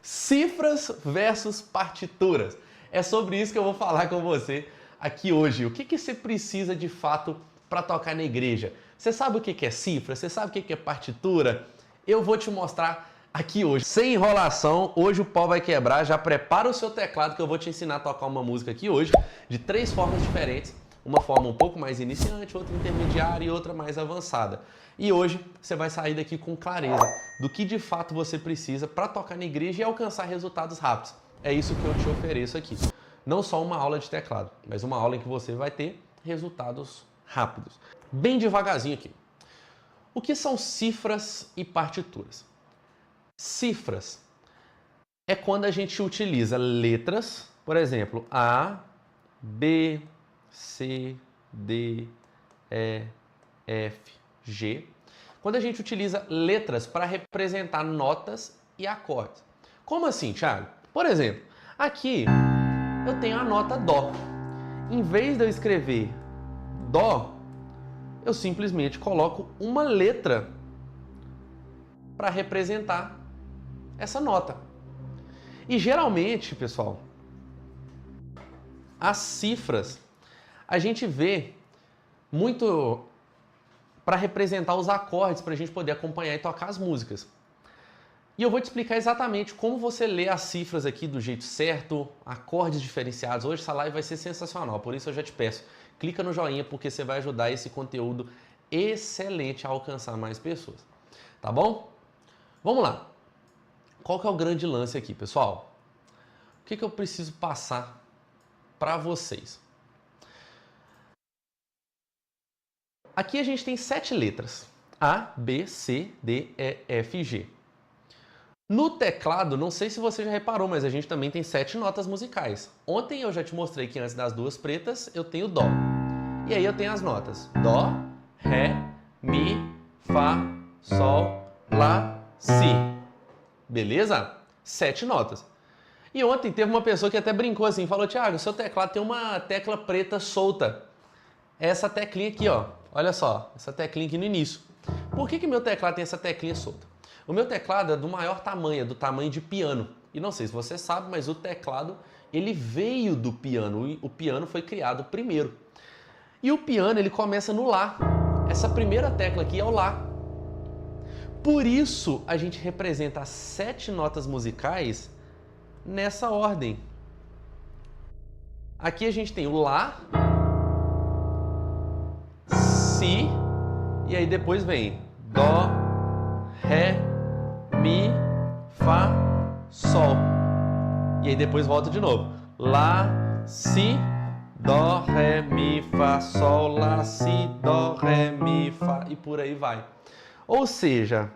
Cifras versus partituras. É sobre isso que eu vou falar com você aqui hoje. O que você precisa de fato para tocar na igreja? Você sabe o que é cifra? Você sabe o que é partitura? Eu vou te mostrar aqui hoje. Sem enrolação, hoje o pau vai quebrar. Já prepara o seu teclado que eu vou te ensinar a tocar uma música aqui hoje de 3 formas diferentes. Uma forma um pouco mais iniciante, outra intermediária e outra mais avançada. E hoje você vai sair daqui com clareza do que de fato você precisa para tocar na igreja e alcançar resultados rápidos. É isso que eu te ofereço aqui. Não só uma aula de teclado, mas uma aula em que você vai ter resultados rápidos. Bem devagarzinho aqui. O que são cifras e partituras? Cifras é quando a gente utiliza letras, por exemplo, A, B, C, D, E, F, G. Quando a gente utiliza letras para representar notas e acordes. Como assim, Thiago? Por exemplo, aqui eu tenho a nota Dó. Em vez de eu escrever Dó, eu simplesmente coloco uma letra para representar essa nota. E geralmente, pessoal, as cifras a gente vê muito para representar os acordes, para a gente poder acompanhar e tocar as músicas. E eu vou te explicar exatamente como você lê as cifras aqui do jeito certo, acordes diferenciados. Hoje essa live vai ser sensacional, por isso eu já te peço, clica no joinha porque você vai ajudar esse conteúdo excelente a alcançar mais pessoas. Tá bom? Vamos lá. Qual que é o grande lance aqui, pessoal? O que eu preciso passar para vocês? Aqui a gente tem 7 letras. A, B, C, D, E, F, G. No teclado, não sei se você já reparou, mas a gente também tem 7 notas musicais. Ontem eu já te mostrei que antes das duas pretas eu tenho Dó. E aí eu tenho as notas Dó, Ré, Mi, Fá, Sol, Lá, Si. Beleza? 7 notas. E ontem teve uma pessoa que até brincou assim, falou: Thiago, seu teclado tem uma tecla preta solta. Essa teclinha aqui, ó. Olha só, essa teclinha aqui no início. Por que meu teclado tem essa teclinha solta? O meu teclado é do maior tamanho, é do tamanho de piano. E não sei se você sabe, mas o teclado, ele veio do piano. O piano foi criado primeiro. E o piano, ele começa no Lá. Essa primeira tecla aqui é o Lá. Por isso, a gente representa as 7 notas musicais nessa ordem. Aqui a gente tem o Lá, Si, e aí depois vem Dó, Ré, Mi, Fá, Sol. E aí depois volta de novo. Lá, Si, Dó, Ré, Mi, Fá, Sol, Lá, Si, Dó, Ré, Mi, Fá e por aí vai. Ou seja,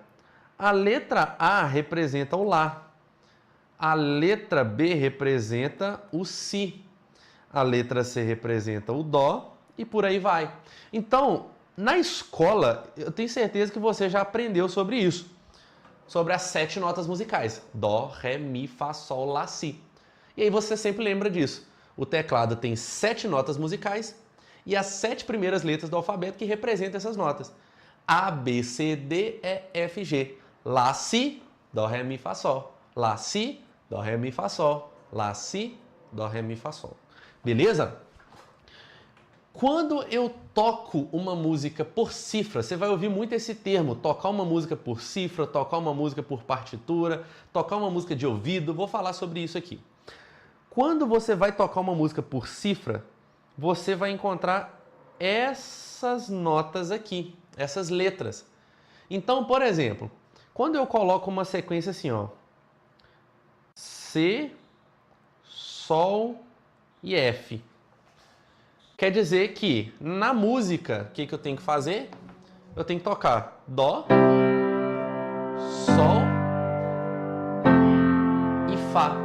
a letra A representa o Lá. A letra B representa o Si. A letra C representa o Dó e por aí vai. Então, na escola, eu tenho certeza que você já aprendeu sobre isso. Sobre as 7 notas musicais. Dó, Ré, Mi, Fá, Sol, Lá, Si. E aí você sempre lembra disso. O teclado tem 7 notas musicais e as 7 primeiras letras do alfabeto que representam essas notas. A, B, C, D, E, F, G. Lá, Si, Dó, Ré, Mi, Fá, Sol. Lá, Si, Dó, Ré, Mi, Fá, Sol. Lá, Si, Dó, Ré, Mi, Fá, Sol. Beleza? Quando eu toco uma música por cifra, você vai ouvir muito esse termo, tocar uma música por cifra, tocar uma música por partitura, tocar uma música de ouvido, vou falar sobre isso aqui. Quando você vai tocar uma música por cifra, você vai encontrar essas notas aqui, essas letras. Então, por exemplo, quando eu coloco uma sequência assim, ó, C, Sol e F, quer dizer que na música, o que eu tenho que fazer? Eu tenho que tocar Dó, Sol e Fá.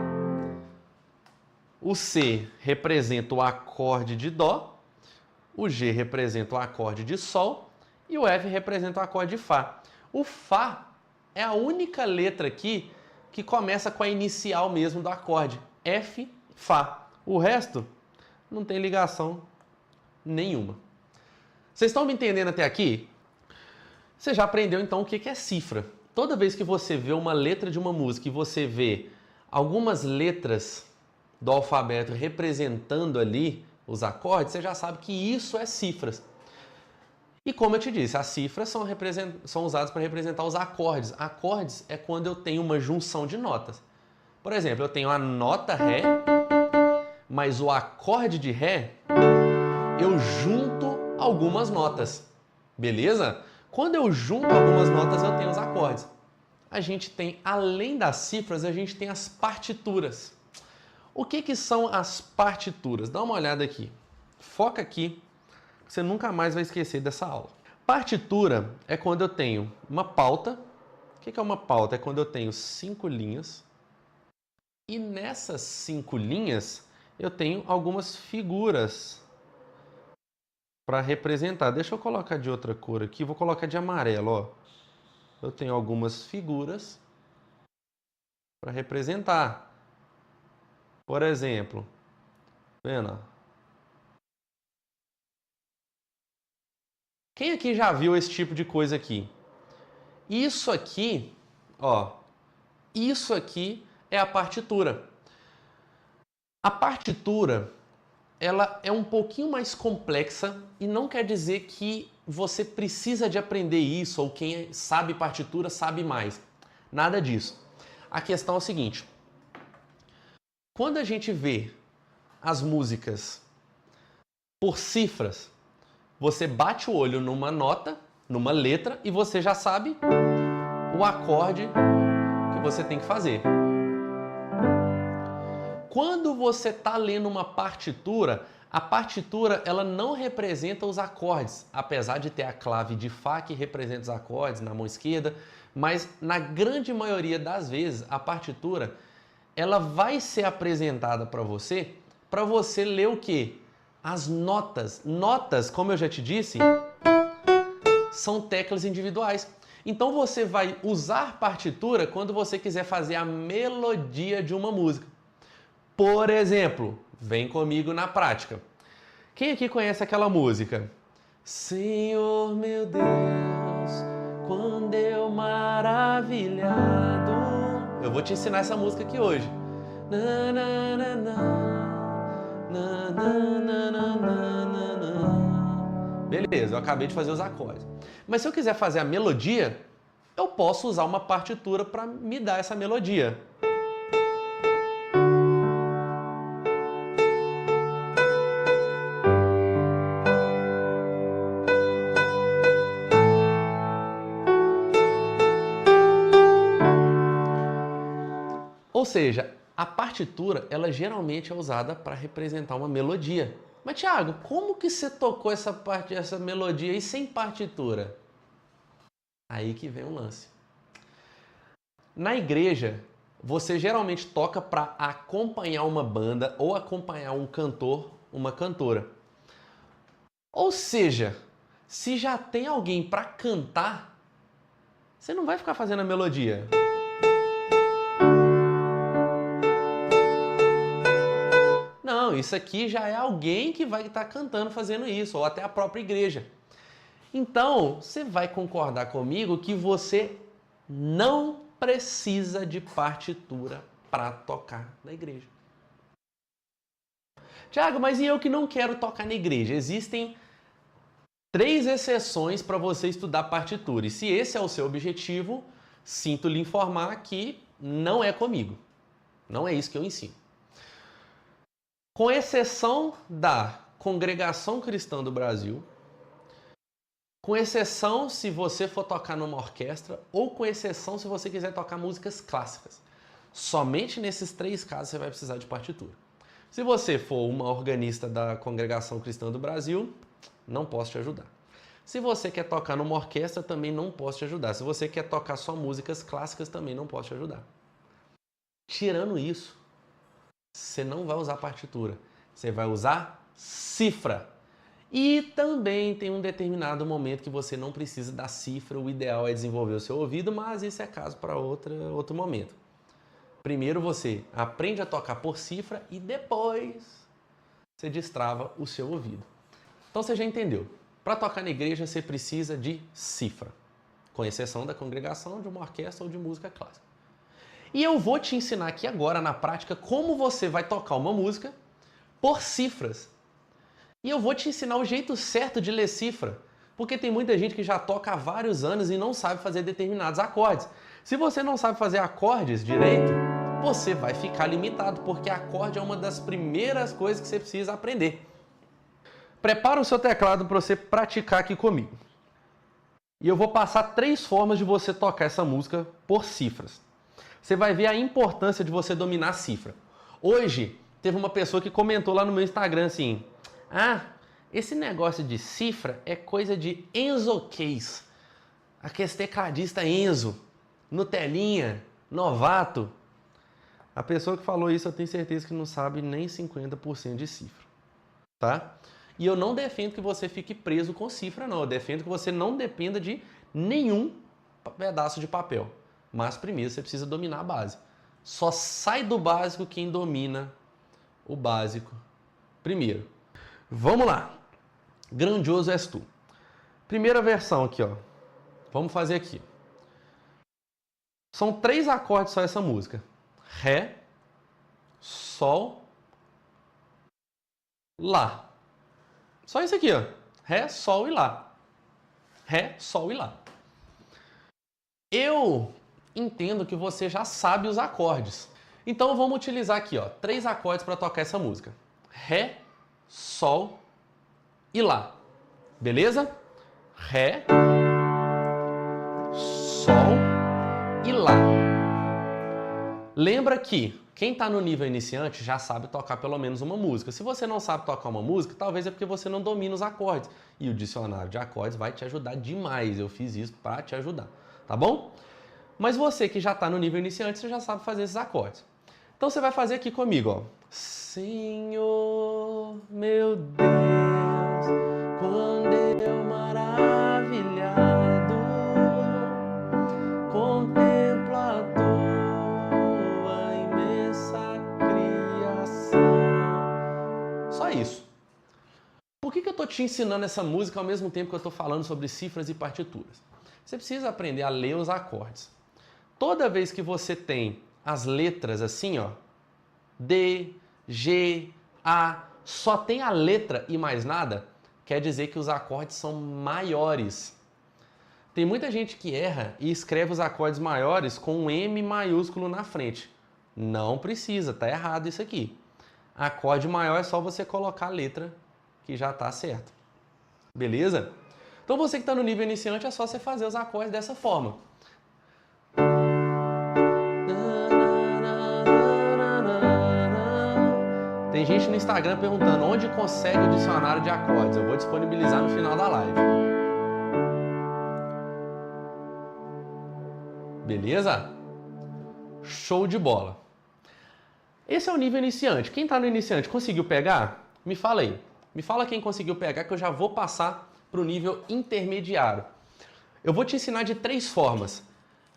O C representa o acorde de Dó, o G representa o acorde de Sol e o F representa o acorde de Fá. O Fá é a única letra aqui que começa com a inicial mesmo do acorde, F, Fá. O resto não tem ligação nenhuma. Vocês estão me entendendo até aqui? Você já aprendeu então o que é cifra. Toda vez que você vê uma letra de uma música e você vê algumas letras do alfabeto representando ali os acordes, você já sabe que isso é cifras. E como eu te disse, as cifras são usadas para representar os acordes. Acordes é quando eu tenho uma junção de notas. Por exemplo, eu tenho a nota Ré, mas o acorde de Ré, eu junto algumas notas. Beleza? Quando eu junto algumas notas, eu tenho os acordes. A gente tem, além das cifras, a gente tem as partituras. O que são as partituras? Dá uma olhada aqui. Foca aqui, você nunca mais vai esquecer dessa aula. Partitura é quando eu tenho uma pauta. O que é uma pauta? É quando eu tenho 5 linhas. E nessas 5 linhas, eu tenho algumas figuras para representar. Deixa eu colocar de outra cor aqui. Vou colocar de amarelo, ó. Eu tenho algumas figuras para representar. Por exemplo, vendo? Quem aqui já viu esse tipo de coisa aqui? Isso aqui, ó, isso aqui é a partitura. A partitura, ela é um pouquinho mais complexa e não quer dizer que você precisa de aprender isso ou quem sabe partitura sabe mais. Nada disso. A questão é o seguinte: quando a gente vê as músicas por cifras, você bate o olho numa nota, numa letra e você já sabe o acorde que você tem que fazer. Quando você está lendo uma partitura, a partitura ela não representa os acordes, apesar de ter a clave de Fá que representa os acordes na mão esquerda, mas na grande maioria das vezes a partitura ela vai ser apresentada para você ler o quê? As notas. Notas, como eu já te disse, são teclas individuais. Então você vai usar partitura quando você quiser fazer a melodia de uma música. Por exemplo, vem comigo na prática. Quem aqui conhece aquela música? Senhor meu Deus, quando eu maravilhado. Eu vou te ensinar essa música aqui hoje. Na, na, na, na, na, na, na, na, na. Beleza, eu acabei de fazer os acordes. Mas se eu quiser fazer a melodia, eu posso usar uma partitura para me dar essa melodia. Ou seja, a partitura, ela geralmente é usada para representar uma melodia. Mas, Thiago, como que você tocou essa melodia aí sem partitura? Aí que vem o lance. Na igreja, você geralmente toca para acompanhar uma banda ou acompanhar um cantor, uma cantora. Ou seja, se já tem alguém para cantar, você não vai ficar fazendo a melodia. Não, isso aqui já é alguém que vai estar cantando, fazendo isso, ou até a própria igreja. Então, você vai concordar comigo que você não precisa de partitura para tocar na igreja. Tiago, mas e eu que não quero tocar na igreja? Existem 3 exceções para você estudar partitura. E se esse é o seu objetivo, sinto lhe informar que não é comigo. Não é isso que eu ensino. Com exceção da Congregação Cristã do Brasil, com exceção se você for tocar numa orquestra ou com exceção se você quiser tocar músicas clássicas. Somente nesses 3 casos você vai precisar de partitura. Se você for uma organista da Congregação Cristã do Brasil, não posso te ajudar. Se você quer tocar numa orquestra, também não posso te ajudar. Se você quer tocar só músicas clássicas, também não posso te ajudar. Tirando isso, você não vai usar partitura, você vai usar cifra. E também tem um determinado momento que você não precisa da cifra, o ideal é desenvolver o seu ouvido, mas isso é caso para outro momento. Primeiro você aprende a tocar por cifra e depois você destrava o seu ouvido. Então você já entendeu, para tocar na igreja você precisa de cifra, com exceção da congregação, de uma orquestra ou de música clássica. E eu vou te ensinar aqui agora, na prática, como você vai tocar uma música por cifras. E eu vou te ensinar o jeito certo de ler cifra, porque tem muita gente que já toca há vários anos e não sabe fazer determinados acordes. Se você não sabe fazer acordes direito, você vai ficar limitado, porque acorde é uma das primeiras coisas que você precisa aprender. Prepara o seu teclado para você praticar aqui comigo. E eu vou passar 3 formas de você tocar essa música por cifras. Você vai ver a importância de você dominar a cifra. Hoje, teve uma pessoa que comentou lá no meu Instagram assim: ah, esse negócio de cifra é coisa de Enzo Case. Aquele tecladista Enzo, Nutelinha, novato. A pessoa que falou isso eu tenho certeza que não sabe nem 50% de cifra, tá? E eu não defendo que você fique preso com cifra, não. Eu defendo que você não dependa de nenhum pedaço de papel. Mas primeiro você precisa dominar a base. Só sai do básico quem domina o básico primeiro. Vamos lá. Grandioso és tu. Primeira versão aqui, ó. Vamos fazer aqui. São 3 acordes só essa música. Ré, Sol, Lá. Só isso aqui, ó. Ré, Sol e Lá. Ré, Sol e Lá. Eu entendo que você já sabe os acordes. Então vamos utilizar aqui, ó, 3 acordes para tocar essa música. Ré, Sol e Lá. Beleza? Ré, Sol e Lá. Lembra que quem está no nível iniciante já sabe tocar pelo menos uma música. Se você não sabe tocar uma música, talvez é porque você não domina os acordes. E o dicionário de acordes vai te ajudar demais. Eu fiz isso para te ajudar, tá bom? Mas você que já está no nível iniciante, você já sabe fazer esses acordes. Então você vai fazer aqui comigo, ó. Senhor, meu Deus, quando eu maravilhado contemplo a tua imensa criação. Só isso. Por que eu estou te ensinando essa música ao mesmo tempo que eu estou falando sobre cifras e partituras? Você precisa aprender a ler os acordes. Toda vez que você tem as letras assim, ó, D, G, A, só tem a letra e mais nada, quer dizer que os acordes são maiores. Tem muita gente que erra e escreve os acordes maiores com um M maiúsculo na frente. Não precisa, tá errado isso aqui. Acorde maior é só você colocar a letra que já tá certo. Beleza? Então você que está no nível iniciante é só você fazer os acordes dessa forma. Tem gente no Instagram perguntando onde consegue o dicionário de acordes. Eu vou disponibilizar no final da live. Beleza? Show de bola. Esse é o nível iniciante. Quem está no iniciante conseguiu pegar? Me fala aí. Me fala quem conseguiu pegar que eu já vou passar para o nível intermediário. Eu vou te ensinar de 3 formas.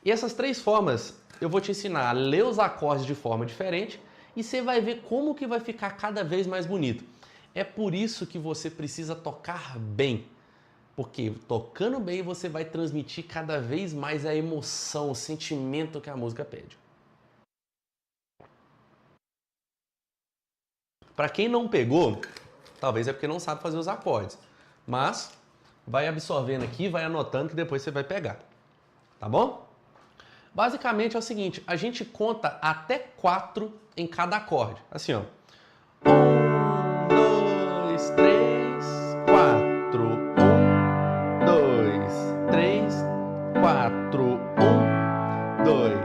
E essas 3 formas eu vou te ensinar a ler os acordes de forma diferente e você vai ver como que vai ficar cada vez mais bonito. É por isso que você precisa tocar bem. Porque tocando bem você vai transmitir cada vez mais a emoção, o sentimento que a música pede. Para quem não pegou, talvez é porque não sabe fazer os acordes. Mas vai absorvendo aqui, vai anotando que depois você vai pegar. Tá bom? Basicamente é o seguinte, a gente conta até 4 em cada acorde. Assim, ó. 1, 2, 3, 4. 1, 2, 3, 4. 1, 2,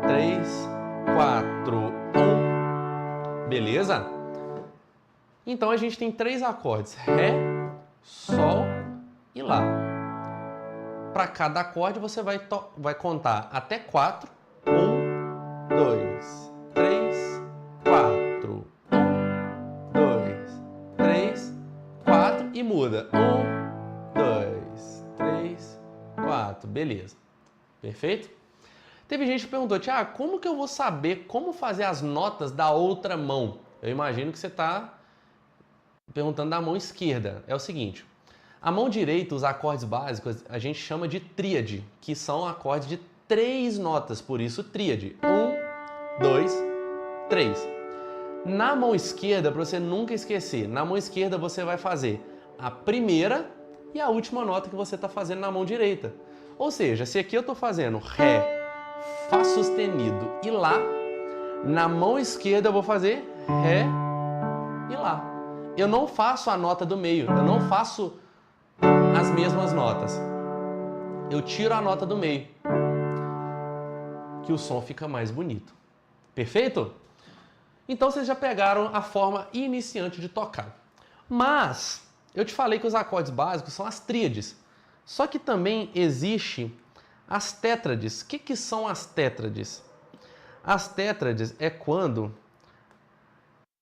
3, 4, 1. Beleza? Então a gente tem 3 acordes. Ré, Sol e Lá. Para cada acorde você vai contar até 4. 1, 2, 3, 4. 1, 2, 3, 4 e muda. 1, 2, 3, 4. Beleza. Perfeito? Teve gente que perguntou, Tiago, como que eu vou saber como fazer as notas da outra mão? Eu imagino que você está perguntando da mão esquerda. É o seguinte. A mão direita, os acordes básicos, a gente chama de tríade, que são acordes de 3 notas, por isso tríade. 1, 2, 3. Na mão esquerda, para você nunca esquecer, na mão esquerda você vai fazer a primeira e a última nota que você está fazendo na mão direita. Ou seja, se aqui eu estou fazendo Ré, Fá sustenido e Lá, na mão esquerda eu vou fazer Ré e Lá. Eu não faço a nota do meio, eu não faço as mesmas notas. Eu tiro a nota do meio, que o som fica mais bonito. Perfeito? Então vocês já pegaram a forma iniciante de tocar. Mas eu te falei que os acordes básicos são as tríades. Só que também existe as tétrades. O que são as tétrades? As tétrades é quando,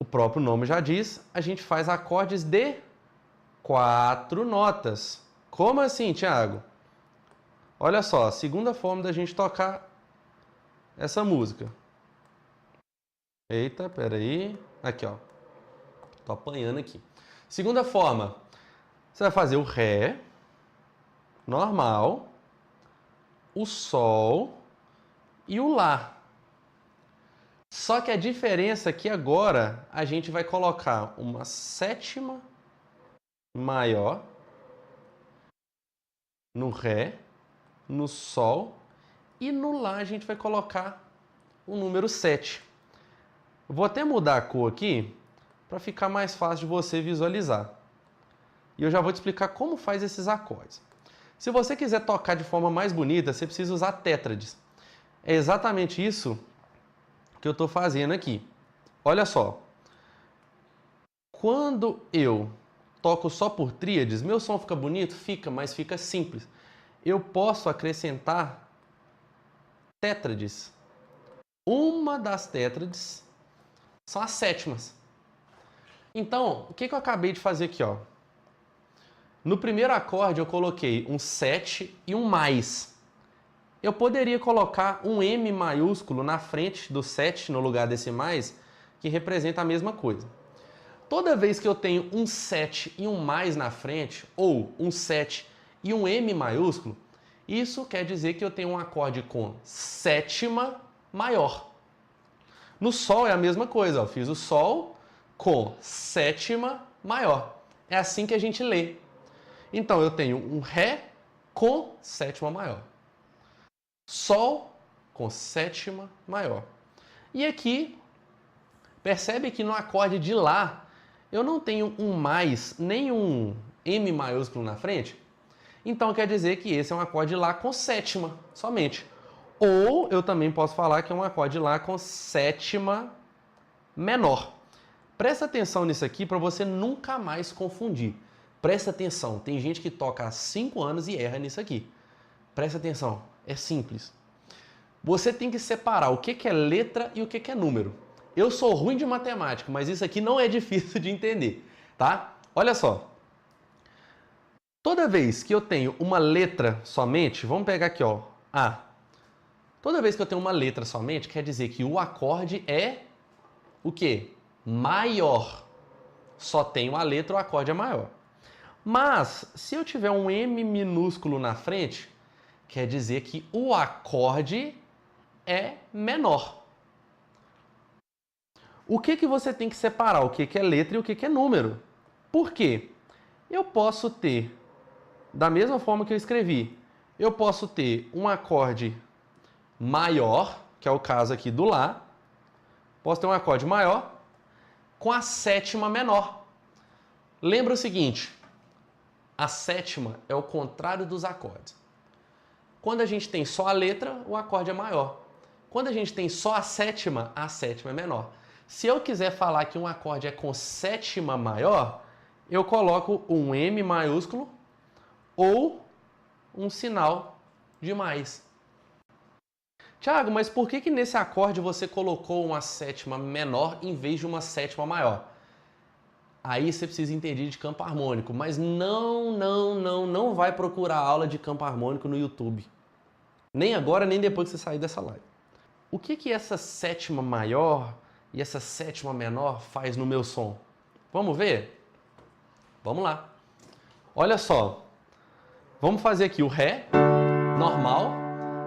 o próprio nome já diz, a gente faz acordes de 4 notas. Como assim, Thiago? Olha só, a segunda forma da gente tocar essa música. Eita, peraí. Aqui, ó. Tô apanhando aqui. Segunda forma, você vai fazer o Ré, normal, o Sol e o Lá. Só que a diferença é que agora a gente vai colocar uma sétima maior no Ré, no Sol e no Lá a gente vai colocar o número 7. Eu vou até mudar a cor aqui para ficar mais fácil de você visualizar. E eu já vou te explicar como faz esses acordes. Se você quiser tocar de forma mais bonita, você precisa usar tétrades. É exatamente isso que eu estou fazendo aqui. Olha só. Quando eu toco só por tríades, meu som fica bonito? Fica, mas fica simples. Eu posso acrescentar tétrades. Uma das tétrades são as sétimas. Então, o que eu acabei de fazer aqui, ó? No primeiro acorde eu coloquei um 7 e um mais. Eu poderia colocar um M maiúsculo na frente do 7 no lugar desse mais, que representa a mesma coisa. Toda vez que eu tenho um 7 e um mais na frente, ou um 7 e um M maiúsculo, isso quer dizer que eu tenho um acorde com sétima maior. No Sol é a mesma coisa, ó. Fiz o Sol com sétima maior. É assim que a gente lê. Então eu tenho um Ré com sétima maior. Sol com sétima maior. E aqui, percebe que no acorde de Lá, eu não tenho um mais, nem um M maiúsculo na frente. Então quer dizer que esse é um acorde de Lá com sétima, somente. Ou eu também posso falar que é um acorde de Lá com sétima menor. Presta atenção nisso aqui para você nunca mais confundir. Presta atenção, tem gente que toca há 5 anos e erra nisso aqui. Presta atenção, é simples. Você tem que separar o que é letra e o que é número. Eu sou ruim de matemática, mas isso aqui não é difícil de entender, tá? Olha só. Toda vez que eu tenho uma letra somente, vamos pegar aqui, ó, A. Toda vez que eu tenho uma letra somente, quer dizer que o acorde é o quê? Maior. Só tenho a letra, o acorde é maior. Mas, se eu tiver um M minúsculo na frente, quer dizer que o acorde é menor. O que você tem que separar? O que é letra e o que é número? Por quê? Eu posso ter, da mesma forma que eu escrevi, eu posso ter um acorde maior, que é o caso aqui do Lá, posso ter um acorde maior com a sétima menor. Lembra o seguinte, a sétima é o contrário dos acordes. Quando a gente tem só a letra, o acorde é maior. Quando a gente tem só a sétima é menor. Se eu quiser falar que um acorde é com sétima maior, eu coloco um M maiúsculo ou um sinal de mais. Tiago, mas por que nesse acorde você colocou uma sétima menor em vez de uma sétima maior? Aí você precisa entender de campo harmônico, mas não vai procurar aula de campo harmônico no YouTube. Nem agora, nem depois que você sair dessa live. O que essa sétima maior e essa sétima menor faz no meu som? Vamos ver? Vamos lá. Olha só. Vamos fazer aqui o Ré, normal.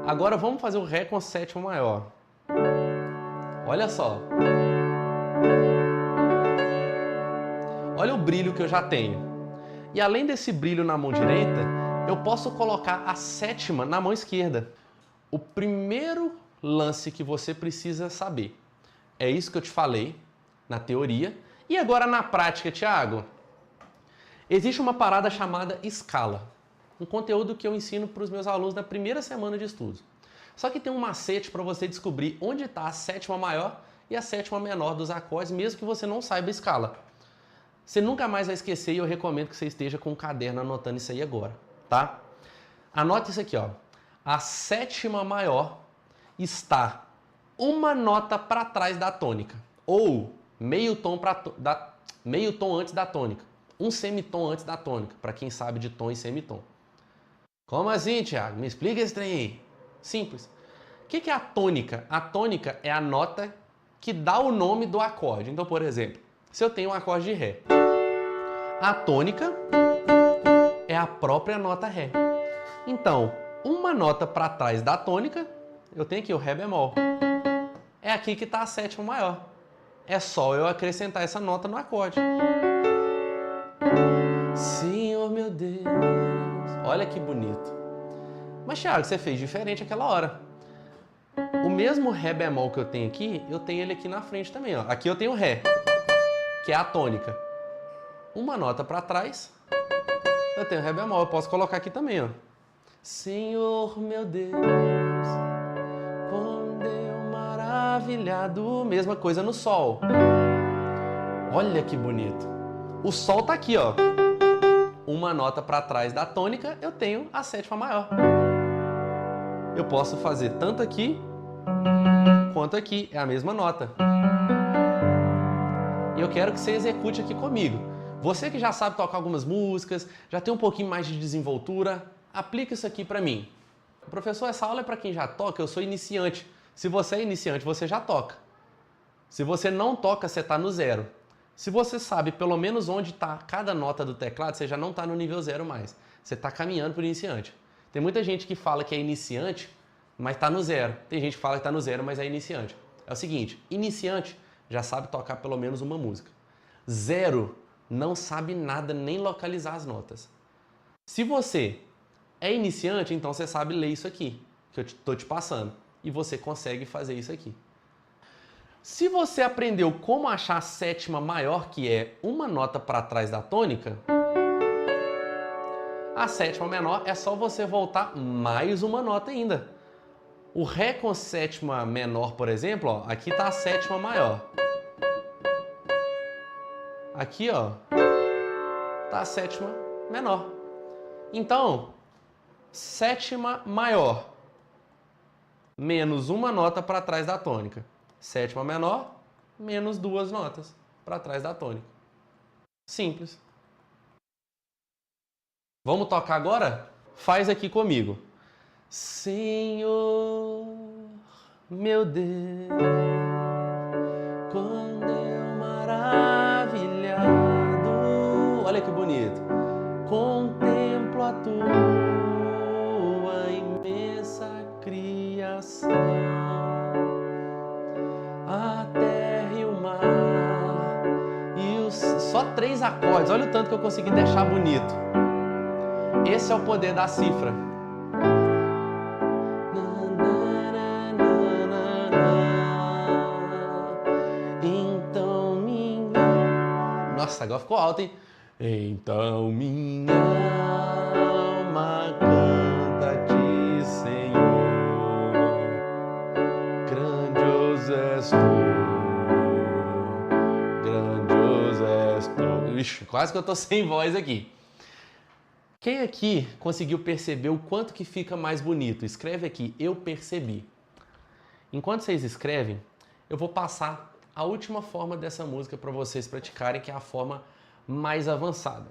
Agora vamos fazer o Ré com sétima maior. Olha só. Olha o brilho que eu já tenho. E além desse brilho na mão direita, eu posso colocar a sétima na mão esquerda. O primeiro lance que você precisa saber é isso que eu te falei na teoria. E agora na prática, Thiago? Existe uma parada chamada escala. Um conteúdo que eu ensino para os meus alunos na primeira semana de estudos. Só que tem um macete para você descobrir onde está a sétima maior e a sétima menor dos acordes, mesmo que você não saiba a escala. Você nunca mais vai esquecer e eu recomendo que você esteja com um caderno anotando isso aí agora, tá? Anote isso aqui, ó. A sétima maior está uma nota para trás da tônica, ou meio tom antes da tônica, um semitom antes da tônica, para quem sabe de tom e semitom. Como assim, Thiago? Me explica esse trem aí. Simples. O que é a tônica? A tônica é a nota que dá o nome do acorde. Então, por exemplo, se eu tenho um acorde de Ré, a tônica é a própria nota Ré. Então, uma nota para trás da tônica, eu tenho aqui o Ré bemol. É aqui que está a sétima maior. É só eu acrescentar essa nota no acorde. Senhor meu Deus, olha que bonito. Mas Thiago, você fez diferente aquela hora. O mesmo Ré bemol que eu tenho aqui, eu tenho ele aqui na frente também, ó. Aqui eu tenho o Ré, que é a tônica. Uma nota para trás, eu tenho Ré bemol. Eu posso colocar aqui também, ó. Senhor meu Deus, quando eu maravilhado. Mesma coisa no Sol. Olha que bonito. O Sol tá aqui, ó. Uma nota para trás da tônica, eu tenho a sétima maior. Eu posso fazer tanto aqui quanto aqui. É a mesma nota. E eu quero que você execute aqui comigo. Você que já sabe tocar algumas músicas, já tem um pouquinho mais de desenvoltura, aplica isso aqui para mim. Professor, essa aula é para quem já toca, eu sou iniciante. Se você é iniciante, você já toca. Se você não toca, você está no zero. Se você sabe pelo menos onde está cada nota do teclado, você já não está no nível zero mais. Você está caminhando para o iniciante. Tem muita gente que fala que é iniciante, mas está no zero. Tem gente que fala que está no zero, mas é iniciante. É o seguinte, iniciante já sabe tocar pelo menos uma música. Zero não sabe nada, nem localizar as notas. Se você é iniciante, então você sabe ler isso aqui, que eu estou te passando. E você consegue fazer isso aqui. Se você aprendeu como achar a sétima maior, que é uma nota para trás da tônica, a sétima menor é só você voltar mais uma nota ainda. O Ré com sétima menor, por exemplo, ó, aqui está a sétima maior. Aqui, ó, tá a sétima menor. Então, sétima maior menos uma nota para trás da tônica. Sétima menor menos duas notas para trás da tônica. Simples. Vamos tocar agora? Faz aqui comigo. Senhor, meu Deus, quando eu maravilhado, olha que bonito, contemplo a tua imensa criação, a terra e o mar, e só 3 acordes, olha o tanto que eu consegui deixar bonito. Esse é o poder da cifra. Nossa, agora ficou alto, hein? Então minha alma canta-te, Senhor, grandioso és tu, grandioso és tu. Ixi, quase que eu tô sem voz aqui. Quem aqui conseguiu perceber o quanto que fica mais bonito? Escreve aqui, eu percebi. Enquanto vocês escrevem, eu vou passar a última forma dessa música para vocês praticarem, que é a forma mais avançada.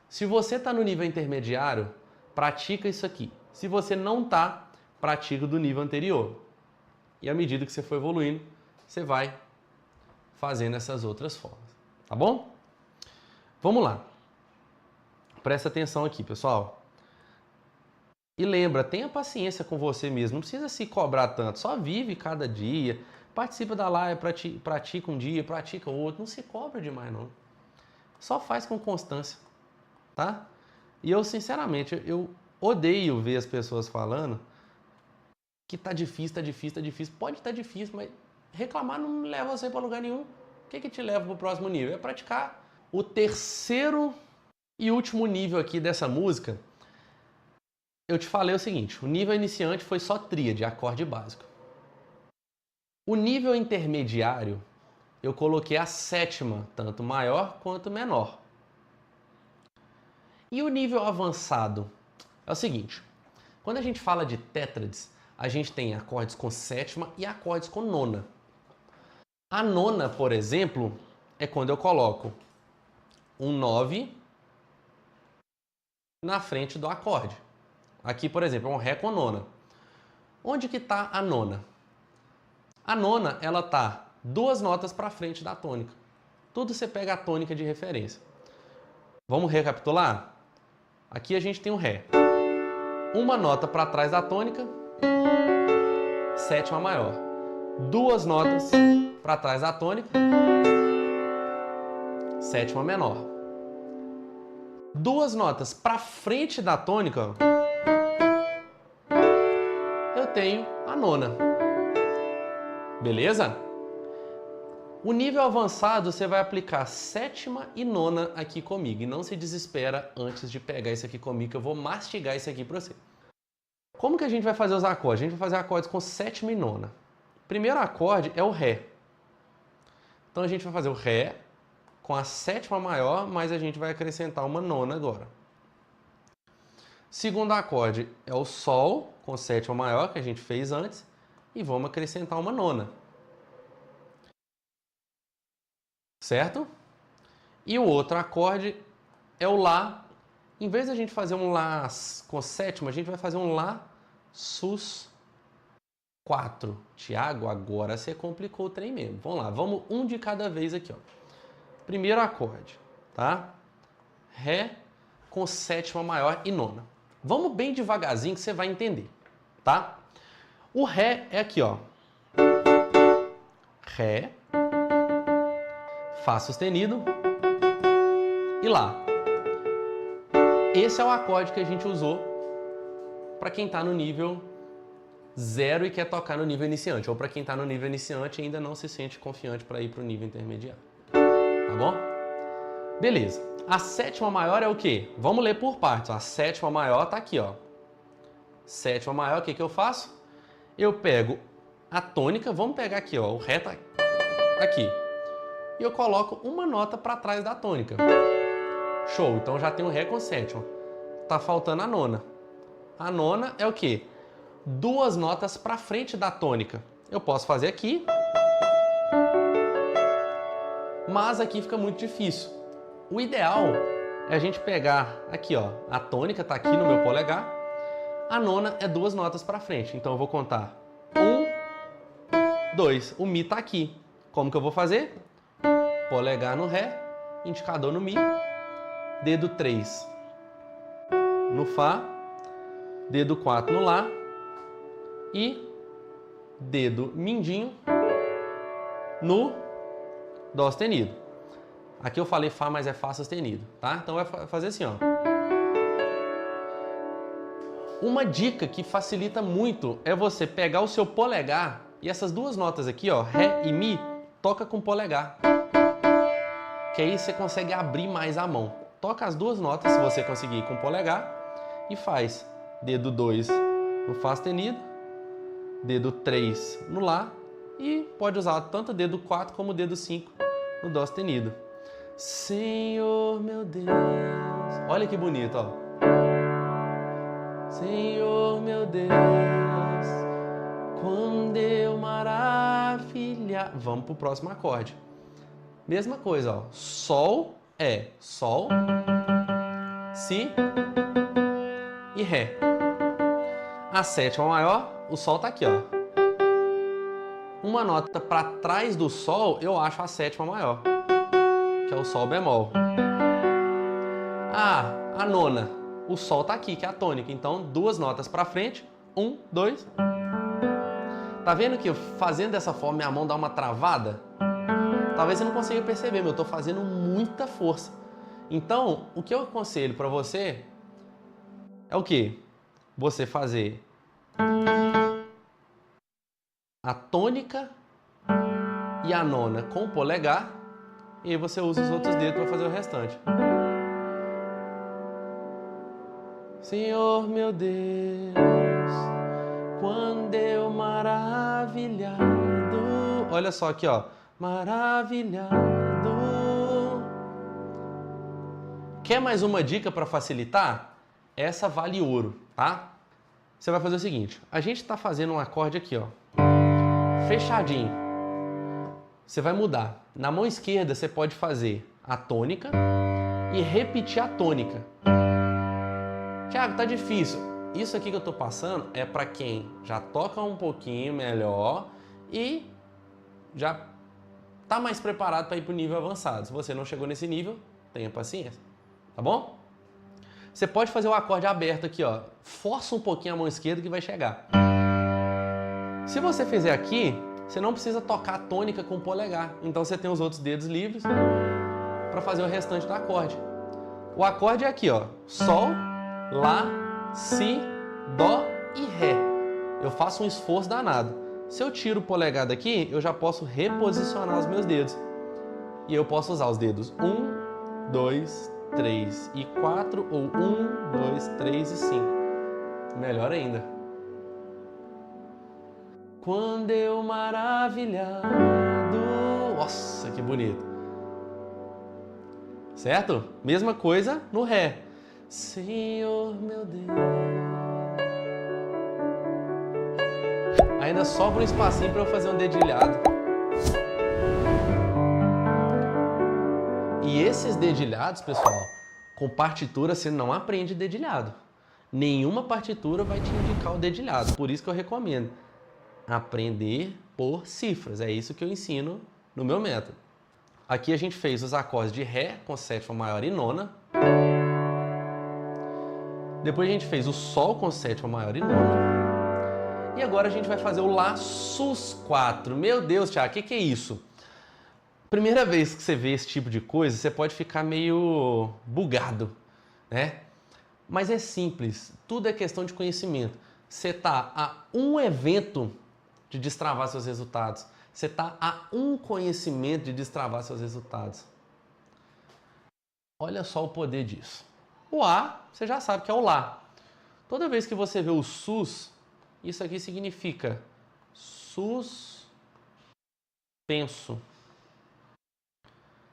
Se você está no nível intermediário, pratica isso aqui. Se você não está, pratica do nível anterior. E à medida que você for evoluindo, você vai fazendo essas outras formas. Tá bom? Vamos lá. Presta atenção aqui, pessoal. E lembra, tenha paciência com você mesmo. Não precisa se cobrar tanto. Só vive cada dia. Participa da live, pratica um dia, pratica outro. Não se cobra demais, não. Só faz com constância, tá? E eu, sinceramente, eu odeio ver as pessoas falando que tá difícil, tá difícil, tá difícil. Pode estar difícil, mas reclamar não leva você para lugar nenhum. O que te leva para o próximo nível? É praticar. O terceiro e último nível aqui dessa música, eu te falei o seguinte, o nível iniciante foi só tríade, acorde básico. O nível intermediário, eu coloquei a sétima, tanto maior quanto menor. E o nível avançado é o seguinte, quando a gente fala de tétrades, a gente tem acordes com sétima e acordes com nona. A nona, por exemplo, é quando eu coloco um 9 na frente do acorde. Aqui, por exemplo, é um Ré com nona. Onde que está a nona? A nona, ela está 2 notas para frente da tônica. Tudo você pega a tônica de referência. Vamos recapitular? Aqui a gente tem um Ré. Uma nota para trás da tônica, sétima maior. 2 notas para trás da tônica, sétima menor. 2 notas para frente da tônica, eu tenho a nona. Beleza? O nível avançado você vai aplicar sétima e nona aqui comigo. E não se desespera antes de pegar isso aqui comigo, que eu vou mastigar isso aqui para você. Como que a gente vai fazer os acordes? A gente vai fazer acordes com sétima e nona. Primeiro acorde é o Ré. Então a gente vai fazer o Ré com a sétima maior, mas a gente vai acrescentar uma nona agora. Segundo acorde é o Sol com sétima maior, que a gente fez antes, e vamos acrescentar uma nona. Certo? E o outro acorde é o Lá. Em vez de a gente fazer um Lá com sétima, a gente vai fazer um Lá sus 4. Tiago, agora você complicou o trem mesmo. Vamos lá, vamos um de cada vez aqui, ó. Primeiro acorde, tá? Ré com sétima maior e nona. Vamos bem devagarzinho que você vai entender, tá? O Ré é aqui, ó. Ré, Fá sustenido e Lá. Esse é o acorde que a gente usou para quem está no nível 0 e quer tocar no nível iniciante, ou para quem está no nível iniciante e ainda não se sente confiante para ir para o nível intermediário. Tá bom? Beleza. A sétima maior é o quê? Vamos ler por partes. A sétima maior está aqui, ó. Sétima maior, o que eu faço? Eu pego a tônica, vamos pegar aqui, ó, o Ré tá aqui. E eu coloco uma nota para trás da tônica. Show, então já tem o Ré com sétima. Tá faltando a nona. A nona é o quê? 2 notas para frente da tônica. Eu posso fazer aqui, mas aqui fica muito difícil. O ideal é a gente pegar aqui, ó, a tônica tá aqui no meu polegar, a nona é 2 notas para frente. Então eu vou contar 1, 2. O Mi tá aqui. Como que eu vou fazer? Polegar no Ré, indicador no Mi, dedo 3 no Fá, dedo 4 no Lá e dedo mindinho no Dó sustenido. Aqui eu falei Fá, mas é Fá sustenido, tá? Então vai fazer assim, ó. Uma dica que facilita muito é você pegar o seu polegar e essas 2 notas aqui, ó, Ré e Mi, toca com o polegar. Que aí você consegue abrir mais a mão. Toca as 2 notas, se você conseguir, com o polegar e faz dedo 2 no Fá sustenido, dedo 3 no Lá e pode usar tanto o dedo 4 como o dedo 5 no Dó sustenido. Senhor, meu Deus. Olha que bonito, ó. Senhor, meu Deus, quando eu maravilhar. Vamos pro próximo acorde. Mesma coisa, ó. Sol é Sol, Si e Ré. A sétima maior, o Sol tá aqui, ó. Uma nota para trás do Sol, eu acho a sétima maior, que é o Sol bemol. A nona, o Sol tá aqui, que é a tônica. Então, 2 notas para frente, 1, 2. Tá vendo que fazendo dessa forma minha mão dá uma travada? Talvez você não consiga perceber, mas eu tô fazendo muita força. Então, o que eu aconselho para você é o quê? Você fazer a tônica e a nona com o polegar e aí você usa os outros dedos para fazer o restante. Senhor meu Deus, quando eu maravilhado... Olha só aqui, ó. Maravilhado. Quer mais uma dica para facilitar? Essa vale ouro, tá? Você vai fazer o seguinte. A gente está fazendo um acorde aqui, ó. Fechadinho. Você vai mudar. Na mão esquerda você pode fazer a tônica e repetir a tônica. Tiago, tá difícil. Isso aqui que eu tô passando é para quem já toca um pouquinho melhor e já tá mais preparado para ir pro nível avançado. Se você não chegou nesse nível, tenha paciência, tá bom? Você pode fazer o acorde aberto aqui, ó. Força um pouquinho a mão esquerda que vai chegar. Se você fizer aqui, você não precisa tocar a tônica com o polegar. Então você tem os outros dedos livres para fazer o restante do acorde. O acorde é aqui, ó. Sol, Lá, Si, Dó e Ré. Eu faço um esforço danado. Se eu tiro o polegar daqui, eu já posso reposicionar os meus dedos. E eu posso usar os dedos 1, 2, 3 e 4 ou 1, 2, 3 e 5. Melhor ainda. Quando eu maravilhado... Nossa, que bonito. Certo? Mesma coisa no Ré. Senhor meu Deus. Ainda sobra um espacinho para eu fazer um dedilhado. E esses dedilhados, pessoal, com partitura você não aprende dedilhado. Nenhuma partitura vai te indicar o dedilhado. Por isso que eu recomendo aprender por cifras. É isso que eu ensino no meu método. Aqui a gente fez os acordes de Ré com sétima maior e nona. Depois a gente fez o Sol com sétima maior e nona. E agora a gente vai fazer o Lá sus4. Meu Deus, Thiago, o que é isso? Primeira vez que você vê esse tipo de coisa, você pode ficar meio bugado, né? Mas é simples, tudo é questão de conhecimento. Você está a um evento de destravar seus resultados. Você está a um conhecimento de destravar seus resultados. Olha só o poder disso. O A, você já sabe que é o Lá. Toda vez que você vê o sus, isso aqui significa suspenso.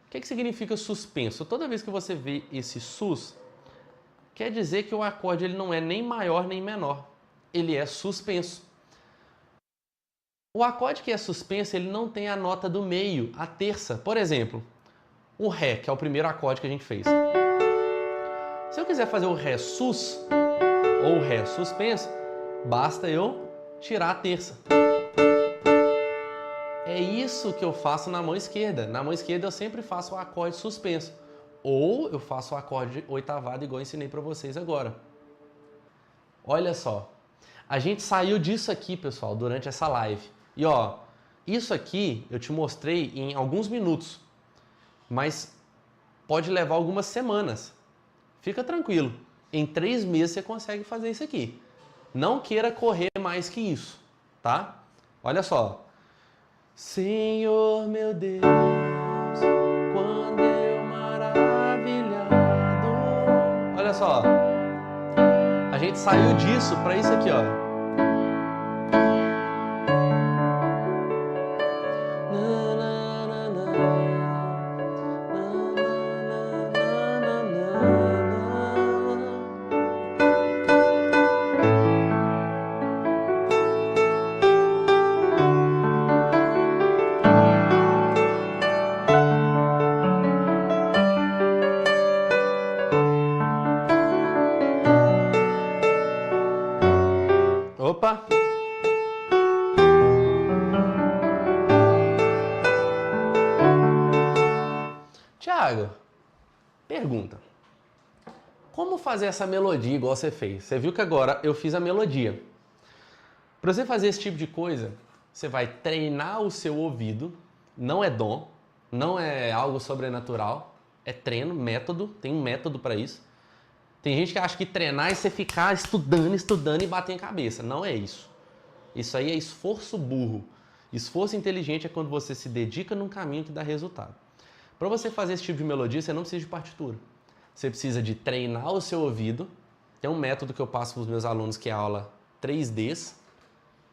O que significa suspenso? Toda vez que você vê esse sus, quer dizer que o acorde ele não é nem maior nem menor. Ele é suspenso. O acorde que é suspenso, ele não tem a nota do meio, a terça. Por exemplo, o Ré, que é o primeiro acorde que a gente fez. Se eu quiser fazer o Ré sus ou o Ré suspenso, basta eu tirar a terça. É isso que eu faço na mão esquerda. Na mão esquerda eu sempre faço o acorde suspenso. Ou eu faço o acorde oitavado igual eu ensinei para vocês agora. Olha só. A gente saiu disso aqui, pessoal, durante essa live. E ó, isso aqui eu te mostrei em alguns minutos. Mas pode levar algumas semanas. Fica tranquilo. Em 3 meses você consegue fazer isso aqui. Não queira correr mais que isso, tá? Olha só. Senhor meu Deus, quando eu maravilhado... Olha só. A gente saiu disso para isso aqui, ó. Opa! Tiago, pergunta. Como fazer essa melodia igual você fez? Você viu que agora eu fiz a melodia. Para você fazer esse tipo de coisa, Você vai treinar o seu ouvido, não é dom, não é algo sobrenatural, é treino, método, tem um método para isso. Tem gente que acha que treinar é você ficar estudando e bater em cabeça. Não é isso. Isso aí é esforço burro. Esforço inteligente é quando você se dedica num caminho que dá resultado. Para você fazer esse tipo de melodia, você não precisa de partitura. Você precisa de treinar o seu ouvido. Tem um método que eu passo para os meus alunos que é a aula 3Ds,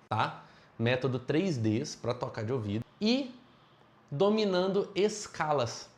tá? Método 3Ds para tocar de ouvido. E dominando escalas.